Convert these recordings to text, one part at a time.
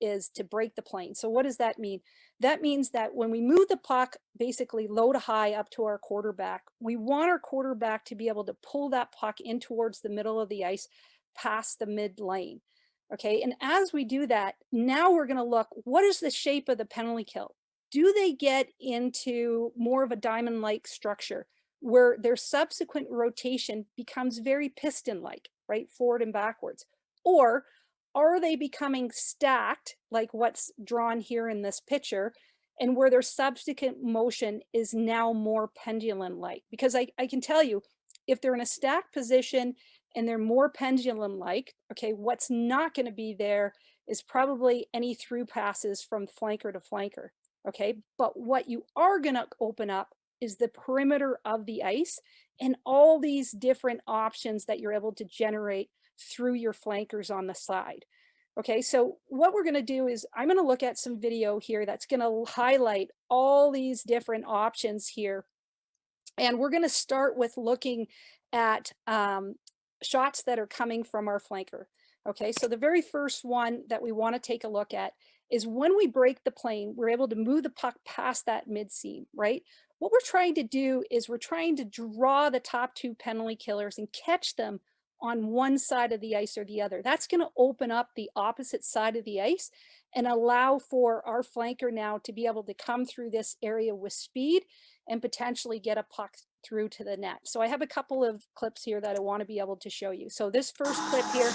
is to break the plane. So what does that mean? That means that when we move the puck basically low to high up to our quarterback, we want our quarterback to be able to pull that puck in towards the middle of the ice past the mid lane. Okay, and as we do that, now we're going to look, what is the shape of the penalty kill? Do they get into more of a diamond-like structure where their subsequent rotation becomes very piston-like, right, forward and backwards? Or are they becoming stacked, like what's drawn here in this picture, and where their subsequent motion is now more pendulum-like? Because I can tell you, if they're in a stacked position and they're more pendulum-like, okay, what's not going to be there is probably any through passes from flanker to flanker, okay? But what you are going to open up is the perimeter of the ice and all these different options that you're able to generate through your flankers on the side. Okay, so what we're going to do is I'm going to look at some video here that's going to highlight all these different options here. And we're going to start with looking at shots that are coming from our flanker. Okay, so the very first one that we want to take a look at is when we break the plane, we're able to move the puck past that mid seam, right? What we're trying to do is we're trying to draw the top two penalty killers and catch them on one side of the ice or the other. That's going to open up the opposite side of the ice and allow for our flanker now to be able to come through this area with speed and potentially get a puck through to the net. So I have a couple of clips here that I want to be able to show you. So this first clip here,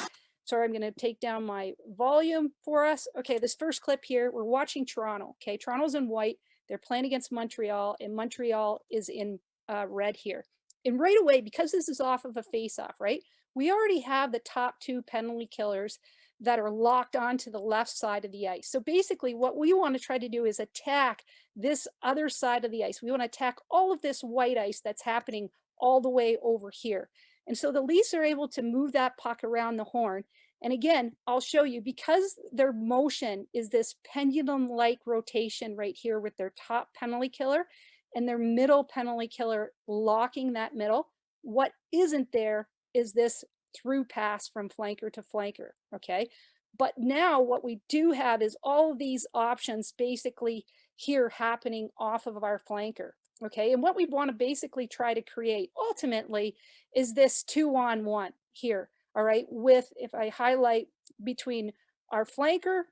sorry, I'm going to take down my volume for us. Okay, this first clip here, we're watching Toronto. Okay, Toronto's in white. They're playing against Montreal, and Montreal is in red here. And right away, because this is off of a face-off, right? We already have the top two penalty killers that are locked onto the left side of the ice. So basically what we want to try to do is attack this other side of the ice. We want to attack all of this white ice that's happening all the way over here. And so the Leafs are able to move that puck around the horn. And again, I'll show you, because their motion is this pendulum-like rotation right here with their top penalty killer and their middle penalty killer locking that middle, what isn't there is this through pass from flanker to flanker, okay? But now what we do have is all of these options basically here happening off of our flanker, okay? And what we want to basically try to create ultimately is this 2-on-1 here, all right? With, if I highlight between our flanker,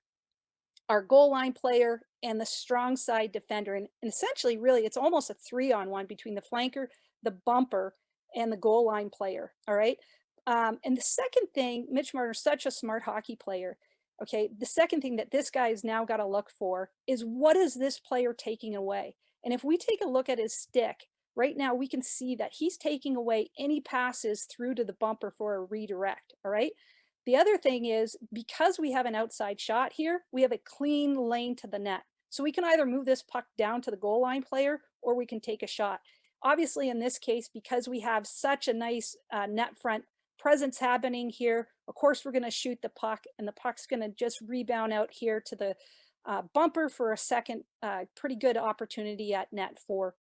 our goal line player, and the strong side defender. And essentially, really, it's almost a 3-on-1 between the flanker, the bumper, and the goal line player, all right? And the second thing, Mitch Marner's such a smart hockey player. Okay, the second thing that this guy has now got to look for is, what is this player taking away? And if we take a look at his stick, right now we can see that he's taking away any passes through to the bumper for a redirect, all right? The other thing is, because we have an outside shot here, we have a clean lane to the net. So we can either move this puck down to the goal line player, or we can take a shot. Obviously, in this case, because we have such a nice net front presence happening here, of course, we're going to shoot the puck, and the puck's going to just rebound out here to the bumper for a second pretty good opportunity at net for